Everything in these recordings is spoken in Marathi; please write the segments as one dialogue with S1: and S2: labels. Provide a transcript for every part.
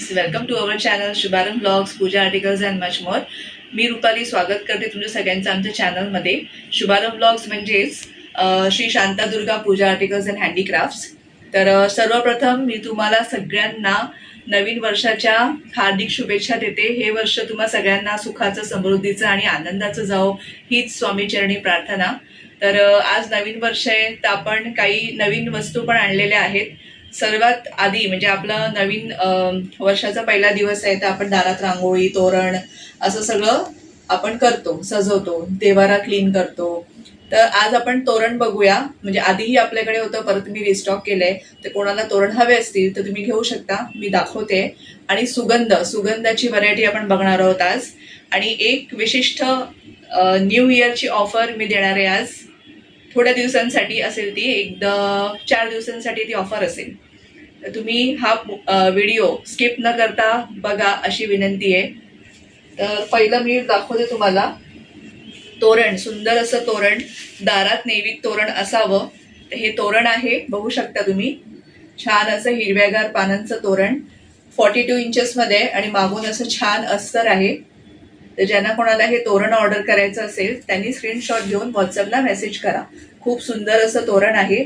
S1: Friends, welcome to our channel Shubharambh blogs, Pooja articles and much more. मी रुपाली स्वागत करते तुमच्या सगळ्यांचं आमच्या चॅनलमध्ये. शुभारंभ ब्लॉग्स म्हणजेच Shri Shantadurga Pooja articles and handicrafts. तर सर्वप्रथम मी तुम्हाला सगळ्यांना नवीन वर्षाच्या हार्दिक शुभेच्छा देते. हे वर्ष तुम्हा सगळ्यांना सुखाचं, समृद्धीचं आणि आनंदाचं जावो हीच स्वामीचरणी प्रार्थना. तर आज नवीन वर्ष आहे, तर आपण काही नवीन वस्तू पण आणलेल्या आहेत. सर्वात आधी म्हणजे आपला नवीन वर्षाचा पहिला दिवस आहे, तर आपण दारात रांगोळी, तोरण असं सगळं आपण करतो, सजवतो, देवारा क्लीन करतो. तर आज आपण तोरण बघूया. म्हणजे आधीही आपल्याकडे होतं, परत मी रिस्टॉक केलंय. तर कोणाला तोरण हवे असतील तर तुम्ही घेऊ शकता, मी दाखवते. आणि सुगंधाची व्हरायटी आपण बघणार आहोत आज. आणि एक विशिष्ट न्यू इयरची ऑफर मी देणार आहे आज. थोड्या दिवसांसाठी असेल ती, एकदा 4 दिवसांसाठी ती ऑफर असेल. तर तुम्ही हा व्हिडिओ स्किप न करता बघा अशी विनंती आहे. तर पहिलं मी दाखवते तुम्हाला तोरण. सुंदर असं तोरण, दारात नेहमी तोरण असावं. तर हे तोरण आहे, बघू शकता तुम्ही. छान असं हिरव्यागार पानांचं तोरण, 42 इंचेसमध्ये आणि मागून असं छान अस्तर आहे. तर ज्यांना कोणाला हे तोरण ऑर्डर करायचं असेल त्यांनी स्क्रीनशॉट घेऊन व्हॉट्सअपला मेसेज करा. खूप सुंदर असं तोरण आहे.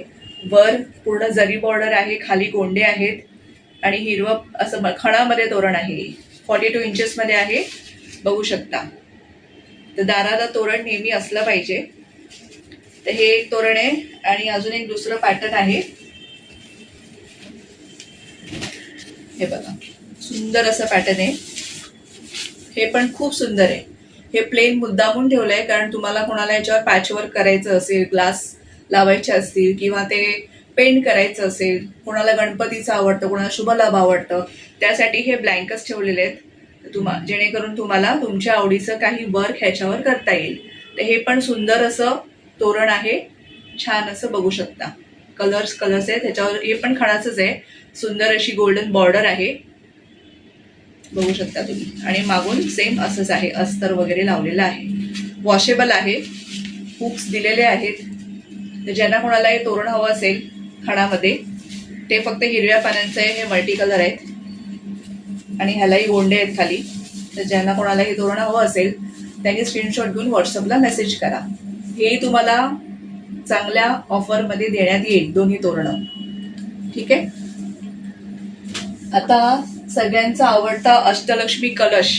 S1: वर पूर्ण जरी बॉर्डर आहे, खाली गोंडे आहेत आणि हिरवं असं खणामध्ये तोरण आहे. 42 इंचेसमध्ये आहे, बघू शकता. तर दाराला तोरण नेहमी असलं पाहिजे. तर हे एक तोरण आहे. आणि अजून एक दुसरं पॅटर्न आहे, हे बघा. सुंदर असं पॅटर्न आहे. हे पण खूप सुंदर आहे. हे प्लेन मुद्दामून ठेवलंय कारण तुम्हाला कोणाला याच्यावर पॅचवर्क करायचं असेल, ग्लास लावायचे असतील किंवा ते पेंट करायचं असेल, कोणाला गणपतीचं आवडतं, कोणाला शुभलाभ आवडतं, त्यासाठी हे ब्लँकच ठेवलेले आहेत. जेणेकरून तुम्हाला तुमच्या आवडीचं काही वर्क ह्याच्यावर करता येईल. तर हे पण सुंदर असं तोरण आहे, छान असं बघू शकता. कलर्स आहेत ह्याच्यावर. हे पण खणाचंच आहे. सुंदर अशी गोल्डन बॉर्डर आहे, बघू शकता तुम्ही. आणि मागून सेम असंच आहे, अस्तर वगैरे लावलेलं आहे. वॉशेबल आहे, हुक्स दिलेले आहेत. तर ज्यांना कोणाला हे तोरण हवं असेल खणामध्ये, ते फक्त हिरव्या पानांचं आहे. हे मल्टी कलर आहेत आणि ह्यालाही गोंडे आहेत खाली. तर ज्यांना कोणाला हे तोरण हवं असेल त्यांनी स्क्रीनशॉट घेऊन व्हॉट्सअपला मेसेज करा. हे तुम्हाला चांगल्या ऑफरमध्ये देण्यात येईल, दोन्ही तोरणं. ठीक आहे. आता सगळ्यांचा आवडता अष्टलक्ष्मी कलश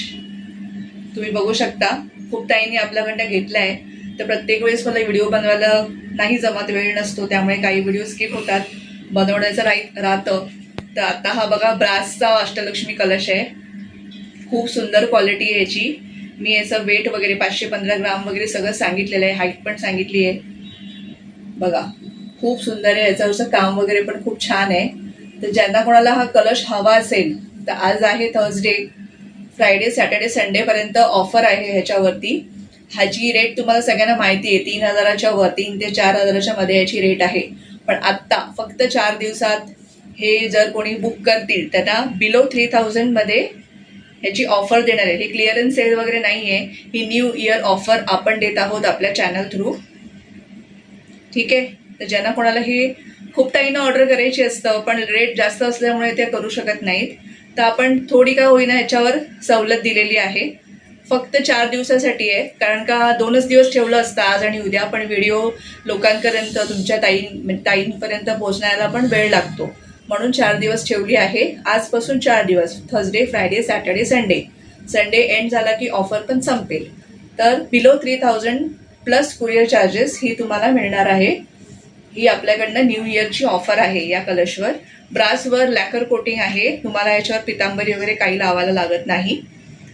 S1: तुम्ही बघू शकता. खूप ताईंनी आपल्याकडनं घेतलाय. तर प्रत्येक वेळेस मला व्हिडिओ बनवायला नाही जमत, वेळ नसतो, त्यामुळे काही व्हिडिओ स्किप होतात, बनवण्याचं राहतं. तर आता हा बघा, ब्रासचा अष्टलक्ष्मी कलश आहे. खूप सुंदर क्वालिटी आहे याची. मी याचं वेट वगैरे 515 ग्राम वगैरे सगळं सांगितलेलं आहे, हाईट पण सांगितली आहे. बघा, खूप सुंदर आहे. याचं असं काम वगैरे पण खूप छान आहे. तर ज्यांना कोणाला हा कलश हवा असेल तर आज आहे थर्सडे, फ्रायडे, सॅटर्डे, संडे पर्यंत ऑफर आहे ह्याच्यावरती. ह्याची रेट तुम्हाला सगळ्यांना माहिती आहे, 3,000च्या वर, 3 ते 4,000च्या मध्ये याची रेट आहे. पण आत्ता फक्त 4 दिवसात हे जर कोणी बुक करतील त्यांना बिलो 3,000 मध्ये ह्याची ऑफर देणार आहे. हे क्लिअरन्स सेल वगैरे नाही आहे, ही न्यू इयर ऑफर आपण देत आहोत आपल्या चॅनल थ्रू. ठीक आहे. तर ज्यांना कोणाला हे खूप टाईनं ऑर्डर करायची असतं पण रेट जास्त असल्यामुळे ते करू शकत नाहीत, तर आपण थोडी का होईना ह्याच्यावर सवलत दिलेली आहे. फक्त 4 दिवसासाठी आहे, कारण का 2च दिवस ठेवलं असतं, आज आणि उद्या. पण व्हिडिओ लोकांपर्यंत, तुमच्या ताईंपर्यंत पोहोचण्याला पण वेळ लागतो, म्हणून 4 दिवस ठेवली आहे. आजपासून 4 दिवस, Thursday, Friday, Saturday, Sunday end झाला की ऑफर पण संपेल. तर बिलो 3,000 प्लस कुरिअर चार्जेस ही तुम्हाला मिळणार आहे. ही आपल्याकडनं न्यू इयरची ऑफर आहे. या कलशवर ब्रासवर लॅकर कोटिंग आहे. तुम्हाला याच्यावर पितांबरी वगैरे काही लावायला लागत नाही.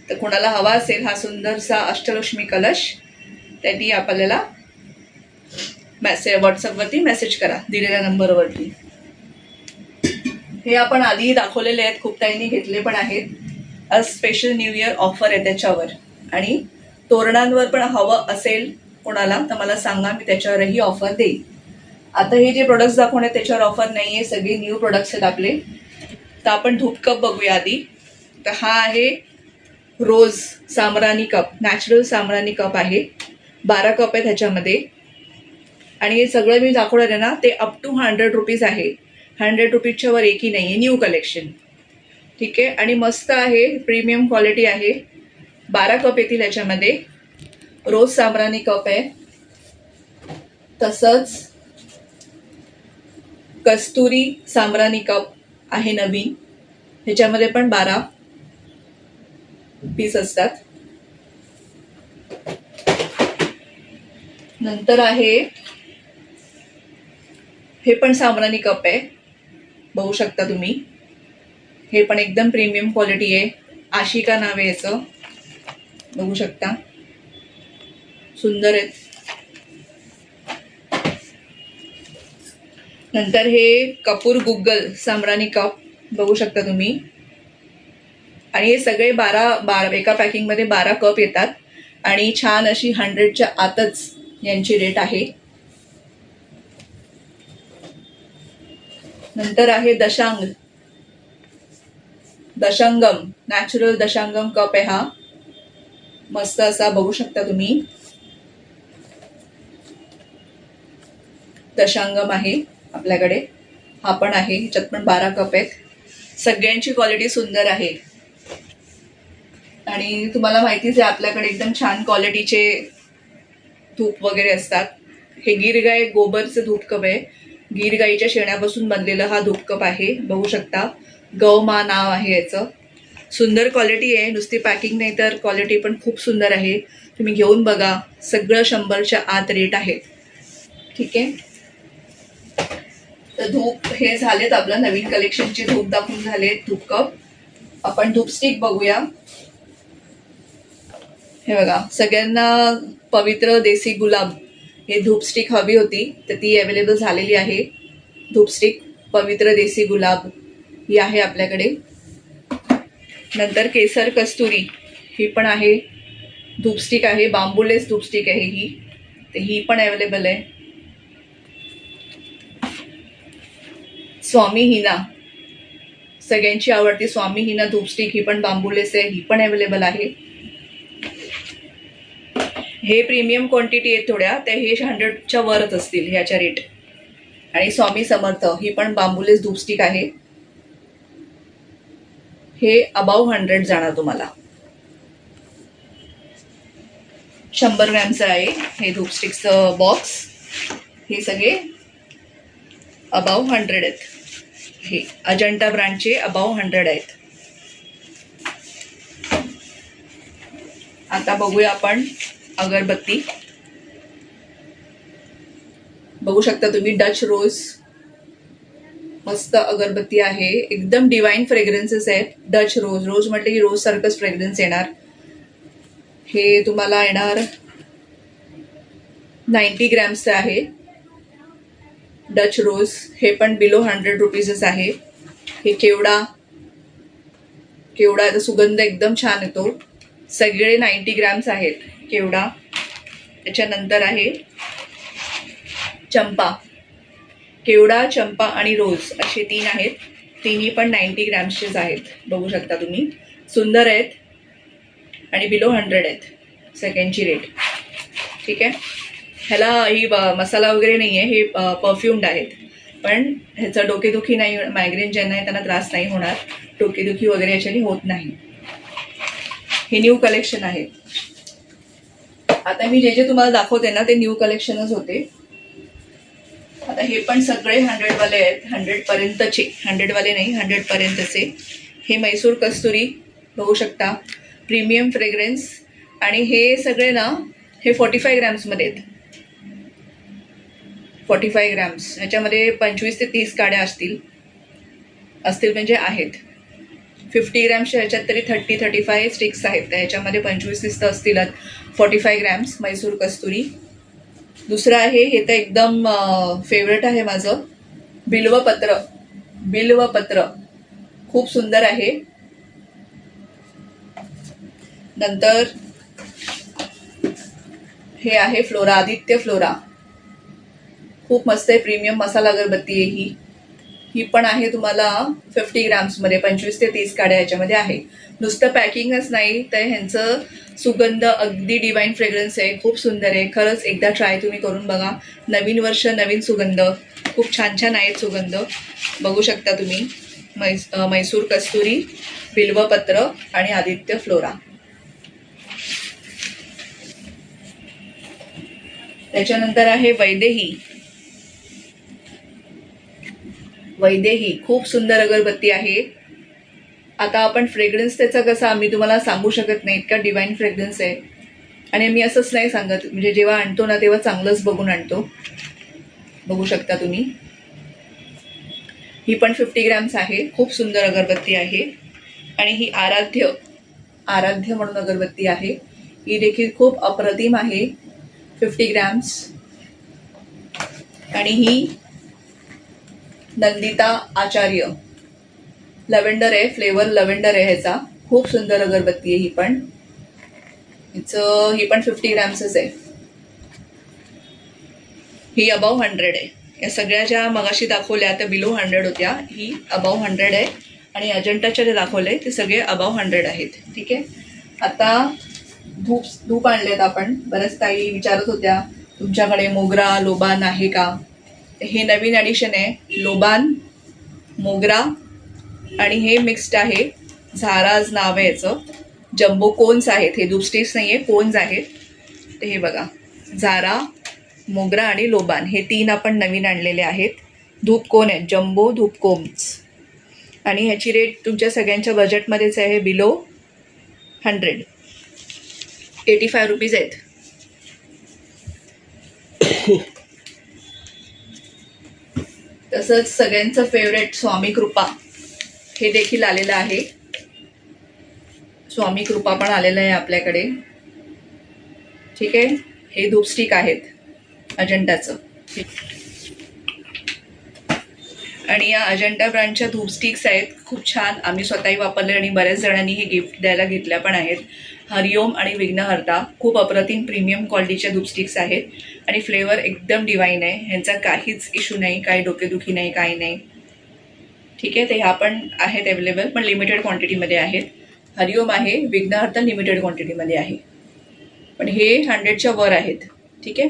S1: तर कोणाला हवा असेल हा सुंदरसा अष्टलक्ष्मी कलश, त्यांनी आपल्याला व्हॉट्सअपवरती मेसेज करा दिलेल्या नंबरवरती. हे आपण आधी दाखवलेले आहेत, खूप ताईंनी घेतले पण आहेत. आज स्पेशल न्यू इयर ऑफर आहे त्याच्यावर. आणि तोरणांवर पण हवं असेल कोणाला तर मला सांगा, मी त्याच्यावरही ऑफर देईन. आता हे जे प्रोडक्ट्स दाखवणे त्याच्यावर ऑफर नाही आहे, सगळे न्यू प्रोडक्ट्स आहेत आपले. तर आपण धूप कप बघूया आधी. तर हा आहे रोज सामरानी कप, नॅचरल सामरानी कप आहे. 12 कप आहेत ह्याच्यामध्ये. आणि हे सगळं मी दाखवणार आहे ना, ते अप टू 100 रुपीज आहे. 100 रुपीजच्या वर एकही नाही आहे. न्यू कलेक्शन, ठीक आहे. आणि मस्त आहे, प्रीमियम क्वालिटी आहे. 12 कप येतील याच्यामध्ये. रोज सामरानी कप आहे. तसंच कस्तुरी सामरानी कप आहे नवीन, ह्याच्यामध्ये पण 12 पीस असतात. नंतर आहे हे पण सामरानी कप आहे, बघू शकता तुम्ही. हे पण एकदम प्रीमियम क्वालिटी आहे. आशिका नाव आहे याचं, बघू शकता. सुंदर आहेत. नंतर हे कपूर गुग्गल सामरानी कप, बघू शकता तुम्ही. आणि हे सगळे 12 एका पॅकिंगमध्ये 12 कप येतात आणि छान अशी 100च्या आतच यांची रेट आहे. नंतर आहे दशांगम नॅचरल दशांगम कप आहे हा, मस्त असा, बघू शकता तुम्ही. दशांगम आहे आपल्याकडे, हा पण आहे. ह्याच्यात पण 12 कप आहेत. सगळ्यांची क्वालिटी सुंदर आहे. आणि तुम्हाला माहितीच आहे आपल्याकडे एकदम छान क्वालिटीचे धूप वगैरे असतात. हे गिरगाय गोबरचे धूप कप आहे. गिरगाईच्या शेणापासून बनलेलं हा धूप कप आहे, बघू शकता. गौमा नाव आहे याचं. सुंदर क्वालिटी आहे, नुसती पॅकिंग नाही तर क्वालिटी पण खूप सुंदर आहे. तुम्ही घेऊन बघा. सगळं 100च्या आत रेट आहे. ठीक आहे. तर धूप हे झालेत, आपलं नवीन कलेक्शनचे धूप दाखवून झालेत. धूप कप. आपण धूप स्टिक बघूया. हे बघा, सगळ्यांना पवित्र देसी गुलाब हे धूप स्टिक हवी होती, तर ती अवेलेबल झालेली आहे. धूप स्टिक पवित्र देसी गुलाब ही आहे आपल्याकडे. नंतर केसर कस्तुरी ही पण आहे, धूप स्टिक आहे. बांबूलेस धूप स्टिक आहे ही, तर ही पण अवेलेबल आहे. स्वामी हिना, सगळ्यांची आवडती स्वामी हिना धूप स्टिक, ही पण बांबूलेस आहे, ही पण अवेलेबल आहे. हे प्रीमियम क्वांटिटी आहेत थोड्या, त्या हे 100च्या वरच असतील ह्याच्या रेट. आणि स्वामी समर्थ ही पण बांबूलेस धूप स्टिक आहे. हे अबाव 100 जाणार तुम्हाला. 100 ग्रॅमचं आहे हे धूप स्टिकचं बॉक्स. हे सगळे अबाव 100 आहेत. हे अजंटा ब्रँडचे अबाव 100 आहेत. आता बघूया आपण अगरबत्ती. बघू शकता तुम्ही, डच रोज मस्त अगरबत्ती आहे. एकदम डिवाइन फ्रेग्रन्सेस आहेत. डच रोज, रोज म्हटलं की रोज सारखंच फ्रेग्रन्स येणार. हे तुम्हाला येणार 90 ग्रॅम्सचं आहे डच रोज. हे पण बिलो 100 रुपीजच आहे. हे केवडा सुगंध एकदम छान येतो. सगळे 90 ग्रॅम्स आहेत केवडा. त्याच्यानंतर आहे चंपा. केवडा, चंपा आणि रोज असे 3 आहेत. तिन्ही पण 90 ग्रॅम्सचेच आहेत, बघू शकता तुम्ही. सुंदर आहेत आणि बिलो 100 आहेत सगळ्यांची रेट. ठीक आहे. ह्याला ही मसाला वगैरे नाही आहे, हे परफ्युम्ड आहेत. पण ह्याचं डोकेदुखी नाही, मायग्रेन ज्यांना आहे त्यांना त्रास नाही होणार. डोकेदुखी वगैरे याच्याने होत नाही. हे न्यू कलेक्शन आहे. आता मी जे तुम्हाला दाखवते ना ते न्यू कलेक्शनच होते. आता हे पण सगळे 100 वाले आहेत, 100 पर्यंतचे. 100 वाले नाही, 100 पर्यंतचे. हे मैसूर कस्तुरी, बघू शकता. Premium fragrance. आणि हे सगळे ना हे 45 ग्रॅम्समध्ये आहेत. 45 ग्रॅम्स. ह्याच्यामध्ये 25 ते 30 काड्या असतील म्हणजे आहेत. 50 ग्रॅम्सच्या ह्याच्यात तरी 30-35 स्टिक्स आहेत. तर ह्याच्यामध्ये 25-30 तर असतीलच. 45 ग्रॅम्स मैसूर कस्तुरी. दुसरं आहे, हे तर एकदम फेवरेट आहे माझं, बिल्वपत्र. खूप सुंदर आहे. नंतर हे आहे फ्लोरा, आदित्य फ्लोरा. खूप मस्त आहे, प्रीमियम मसाला अगरबत्ती आहे ही पण आहे तुम्हाला 50 ग्रॅम्समध्ये. 25 ते 30 काड्या ह्याच्यामध्ये आहे. नुसतं पॅकिंगच नाही तर ह्यांचं सुगंध अगदी डिवाइन फ्रेग्रन्स आहे. खूप सुंदर आहे. खरंच एकदा ट्राय तुम्ही करून बघा. नवीन वर्ष नवीन सुगंध, खूप छान छान आहेत सुगंध, बघू शकता तुम्ही. मैसूर कस्तुरी, बिल्वपत्र आणि आदित्य फ्लोरा. त्याच्यानंतर आहे वैदेही. वैदेही खूप सुंदर अगरबत्ती आहे. आता आपण फ्रेग्रन्स त्याचा कसा मी तुम्हाला सांगू शकत नाही, इतका डिवाइन फ्रेग्रन्स आहे. आणि मी असंच नाही सांगत, म्हणजे जेव्हा आणतो ना तेव्हा चांगलंच बघून आणतो. बघू शकता तुम्ही. ही पण 50 ग्रॅम्स आहे. खूप सुंदर अगरबत्ती आहे. आणि ही आराध्य म्हणून अगरबत्ती आहे. ही देखील खूप अप्रतिम आहे. 50 ग्रॅम्स. आणि ही नंदिता आचार्य लव्हेंडर आहे, फ्लेवर लव्हेंडर आहे ह्याचा. खूप सुंदर अगरबत्ती आहे ही पण. ही पण 50 ग्रॅम्सच आहे. ही अबाव 100 आहे. या सगळ्या ज्या मगाशी दाखवल्या त्या बिलो 100 होत्या, ही अबाव 100 आहे. आणि अजंटाच्या जे दाखवले ते सगळे अबाव 100 आहेत. ठीक आहे. आता धूप आणलेत आपण. बऱ्याच ताई विचारत होत्या तुमच्याकडे मोगरा लोबान आहे का. हे नवीन ॲडिशन आहे. लोबान, मोगरा आणि हे मिक्स्ड आहे. झाराज नाव आहे याचं. जम्बो कोन्स आहेत. हे धूप स्टिक्स नाही आहे, कोन्स आहेत. ते हे बघा, झारा, मोगरा आणि लोबान हे 3 आपण नवीन आणलेले आहेत. धूप कोन आहेत, जम्बो धूप कोन्स. आणि ह्याची रेट तुमच्या सगळ्यांच्या बजेटमध्येच आहे. बिलो 100, 85 रुपीज आहेत. तसंच सगळ्यांचं फेवरेट स्वामी कृपा हे देखील आलेलं आहे. स्वामी कृपा पण आलेलं आहे आपल्याकडे. ठीक आहे. हे धूप स्टिक आहेत अजंटाचं. आणि या अजंटा ब्रँडच्या धूप स्टिक्स आहेत. खूप छान. आम्ही स्वतःही वापरले आणि बऱ्याच जणांनी हे गिफ्ट द्यायला घेतल्या पण आहेत. हरिओम आणि विघ्नहर्ता खूप अप्रतिम प्रीमियम क्वालिटीच्या धूप स्टिक्स आहेत. आणि फ्लेवर एकदम डिवाइन आहे. ह्यांचा काहीच इश्यू नाही, काही डोकेदुखी नाही, काही नाही. ठीक आहे. ते ह्या पण आहेत अवेलेबल, पण लिमिटेड क्वांटिटीमध्ये आहेत. हरिओम आहे, विघ्नहर्ता लिमिटेड क्वांटिटीमध्ये आहे, पण हे 100च्या वर आहेत. ठीक आहे.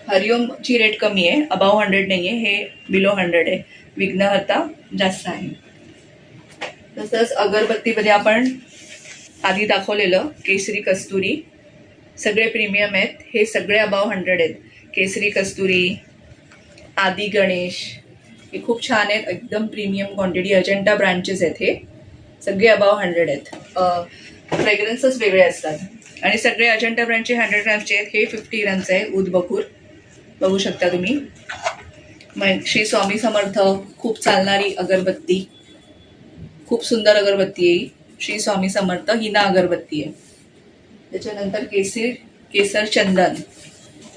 S1: हरिओमची रेट कमी आहे, अबाव 100 नाही आहे, हे बिलो 100 आहे. विघ्नहर्ता जास्त आहे. तसंच अगरबत्तीमध्ये आपण आधी दाखवलेलं केसरी कस्तुरी सगळे प्रीमियम आहेत. हे सगळे अबाव 100 आहेत. केसरी कस्तुरी, आदि गणेश हे खूप छान आहेत. एकदम प्रीमियम क्वांटिटी अजंटा ब्रँचेस आहेत. हे सगळे अबाव 100 आहेत. फ्रेग्रन्सेस वेगळे असतात. आणि सगळे अजंटा ब्रँडचे 100 ग्रॅमचे आहेत. हे 50 ग्रॅमचे आहे. उद बखूर बघू शकता तुम्ही. मग श्री स्वामी समर्थ खूप चालणारी अगरबत्ती, खूप सुंदर अगरबत्ती आहे. श्री स्वामी समर्थ हिना अगरबत्ती आहे. त्याच्यानंतर केसर चंदन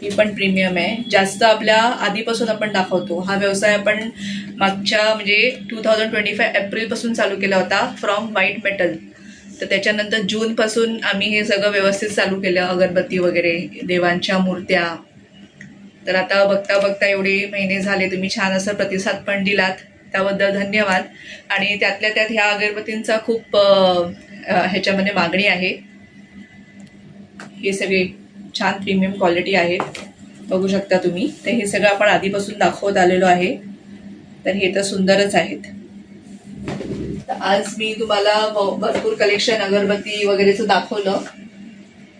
S1: ही पण प्रीमियम आहे. जास्त आपल्या आधीपासून आपण दाखवतो. हा व्यवसाय आपण मागच्या म्हणजे 2025 एप्रिलपासून चालू केला होता, फ्रॉम व्हाईट मेटल. तर त्याच्यानंतर जूनपासून आम्ही हे सगळं व्यवस्थित चालू केलं, अगरबत्ती वगैरे, देवांच्या मूर्त्या. तर आता बघता बघता एवढे महिने झाले, तुम्ही छान असा प्रतिसाद पण दिलात, त्याबद्दल धन्यवाद. आणि त्यातल्या त्यात ह्या अगरबत्तींचा खूप ह्याच्यामध्ये मागणी आहे. हे सगळे छान प्रीमियम क्वालिटी आहेत, बघू शकता तुम्ही. तर हे सगळं आपण आधीपासून दाखवत आलेलो आहे. तर हे तर सुंदरच आहेत. तर आज मी तुम्हाला भरपूर कलेक्शन अगरबत्ती वगैरेचं दाखवलं.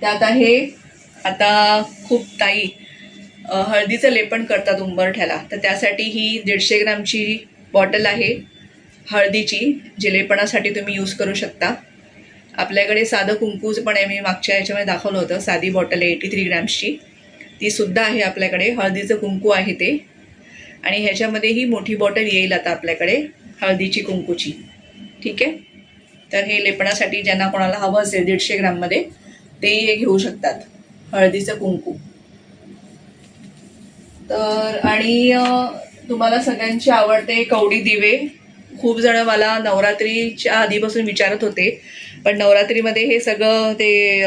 S1: त्यात आहे आता खूप ताई हळदीचं लेपन करतात उंबरठ्याला. तर त्यासाठी ही 150 ग्रामची बॉटल आहे हळदीची, जे लेपनासाठी तुम्ही यूज करू शकता. आपल्याकडे साधं कुंकू पण आहे, मी मागच्या याच्यामध्ये दाखवलं होतं. साधी बॉटल आहे 83 ग्रॅम्सची, ती सुद्धा आहे आपल्याकडे. हळदीचं कुंकू आहे ते. आणि ह्याच्यामध्ये ही मोठी बॉटल येईल आता आपल्याकडे हळदीची कुंकूची. ठीक आहे. तर हे लेपनासाठी ज्यांना कोणाला हवं असेल 150 ग्रॅममध्ये, तेही हे घेऊ शकतात, हळदीचं कुंकू. तर आणि तुम्हाला सगळ्यांची आवडते कवडी दिवे. खूप जण मला नवरात्रीच्या आधीपासून विचारत होते, पण नवरात्रीमध्ये हे सगळं ते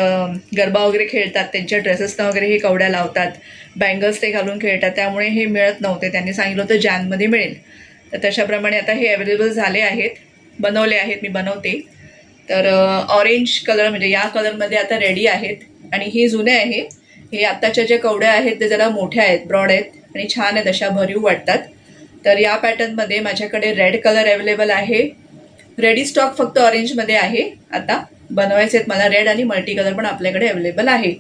S1: गरबा वगैरे खेळतात, त्यांच्या ड्रेसेसनं वगैरे हे कवड्या लावतात, बँगल्स ते घालून खेळतात, त्यामुळे हे मिळत नव्हते. त्यांनी सांगितलं होतं जॅनमध्ये मिळेल. तर तशाप्रमाणे आता हे अवेलेबल झाले आहेत, बनवले आहेत, मी बनवते. तर ऑरेंज कलर म्हणजे या कलरमध्ये आता रेडी आहेत. आणि हे जुने आहे. हे आत्ताच्या ज्या कवड्या आहेत ते जरा मोठ्या आहेत, ब्रॉड आहेत, आणि छान आहेत, अशा भरीव वाटतात. तर या पॅटर्नमध्ये माझ्याकडे रेड कलर अवेलेबल आहे. रेडी स्टॉक फक्त ऑरेंजमध्ये आहे. आता बनवायचे आहेत मला रेड आणि मल्टी कलर पण आपल्याकडे अवेलेबल आहे.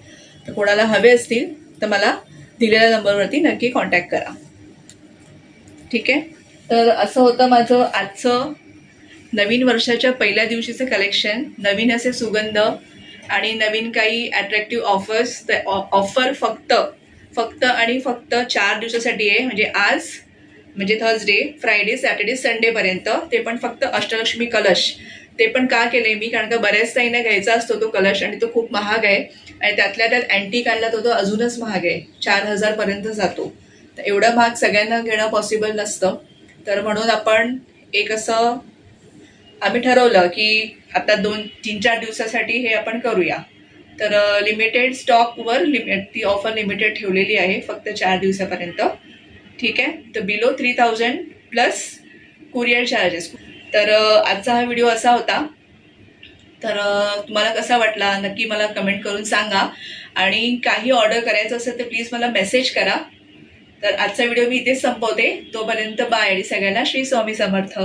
S1: तर कोणाला हवे असतील तर मला दिलेल्या नंबरवरती नक्की कॉन्टॅक्ट करा. ठीक आहे. तर असं होतं माझं आजचं नवीन वर्षाच्या पहिल्या दिवशीचं कलेक्शन. नवीन असे सुगंध आणि नवीन काही अट्रॅक्टिव्ह ऑफर्स. ऑफर फक्त आणि फक्त 4 दिवसासाठी आहे. म्हणजे आज म्हणजे थर्सडे, फ्रायडे, सॅटर्डे, संडेपर्यंत. ते पण फक्त अष्टलक्ष्मी कलश. ते पण का केले मी, कारण का बऱ्याच ताईंना घ्यायचा असतो तो कलश आणि तो खूप महाग आहे. आणि त्यातल्या त्यात अँटिक आणला तो अजूनच महाग आहे. 4,000 पर्यंत जातो. तर एवढं महाग सगळ्यांना घेणं पॉसिबल नसतं. तर म्हणून आपण एक असं आम्ही ठरवलं की आता 2-3-4 दिवसासाठी हे आपण करूया. तर लिमिटेड स्टॉकवर ती ऑफर लिमिटेड ठेवलेली आहे फक्त 4 दिवसापर्यंत. ठीक आहे. तर बिलो 3,000 प्लस कुरिअर चार्जेस. तर आजचा हा व्हिडिओ असा होता. तर तुम्हाला कसा वाटला नक्की मला कमेंट करून सांगा. आणि काही ऑर्डर करायचं असेल तर प्लीज मला मेसेज करा. तर आजचा व्हिडिओ मी इथेच संपवते. तोपर्यंत बाय आणि सगळ्यांना श्री स्वामी समर्थ.